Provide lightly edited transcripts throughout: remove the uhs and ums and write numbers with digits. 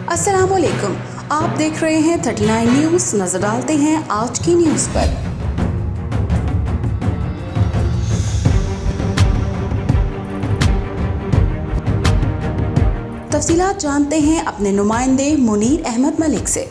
अस्सलाम वालेकुम, आप देख रहे हैं 39 न्यूज़। नजर डालते हैं आज की न्यूज़ पर। तफसीलात जानते हैं अपने नुमाइंदे मुनीर अहमद मलिक से।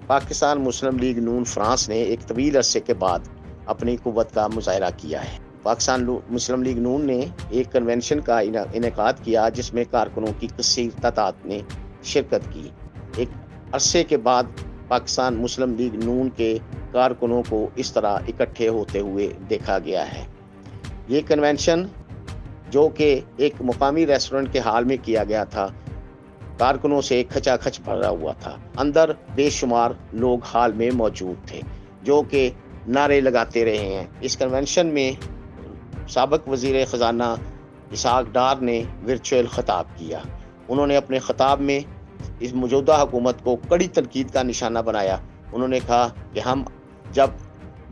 पाकिस्तान मुस्लिम लीग नून फ्रांस ने एक तवील अरसे के बाद अपनी कुव्वत का मुजाहरा किया है। पाकिस्तान मुस्लिम लीग नून ने एक कन्वेंशन का इनेकाद किया जिसमें कारकुनों की कसीर तादाद ने शिरकत की। एक अरसे के बाद पाकिस्तान मुस्लिम लीग नून के कारकुनों को इस तरह इकट्ठे होते हुए देखा गया है। ये कन्वेंशन जो कि एक मुकामी रेस्टोरेंट के हाल में किया गया था, कारकुनों से खचाखच भरा हुआ था। अंदर बेशुमार लोग हाल में मौजूद थे जो कि नारे लगाते रहे हैं। इस कन्वेंशन में साबिक वज़ीर ख़जाना इसहाक डार ने वर्चुअल ख़िताब किया। उन्होंने अपने ख़िताब में इस मौजूदा हुकूमत को कड़ी तनकीद का निशाना बनाया। उन्होंने कहा कि हम जब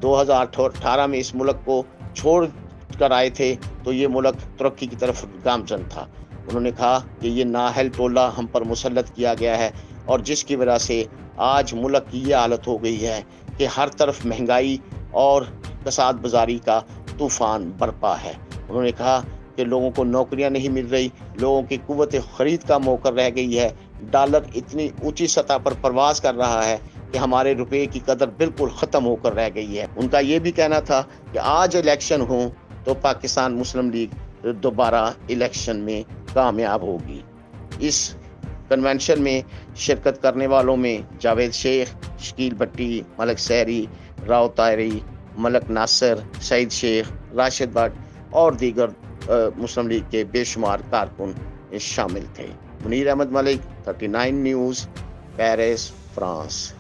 2018 में इस मुल्क को छोड़ कर आए थे तो ये मुल्क तरक्की की तरफ गामजन था। उन्होंने कहा कि ये नाअहल टोला हम पर मुसल्लत किया गया है और जिसकी वजह से आज मुल्क की ये हालत हो गई है कि हर तरफ महंगाई और कसाद बाजारी का तूफान बरपा है। उन्होंने कहा कि लोगों को नौकरियां नहीं मिल रही, लोगों की कुव्वत ख़रीद का मौका रह गई है, डॉलर इतनी ऊंची सतह पर परवास कर रहा है कि हमारे रुपये की कदर बिल्कुल ख़त्म होकर रह गई है। उनका ये भी कहना था कि आज इलेक्शन हो तो पाकिस्तान मुस्लिम लीग दोबारा इलेक्शन में कामयाब होगी। इस कन्वेंशन में शिरकत करने वालों में जावेद शेख, शकील भट्टी, मलक सहरी, राव तायरी, मलक नासिर, सईद शेख, राशिद भट्ट और दीगर मुस्लिम लीग के बेशुमार कारकुन शामिल थे। Munir Ahmed Malik, 39 news, Paris, France.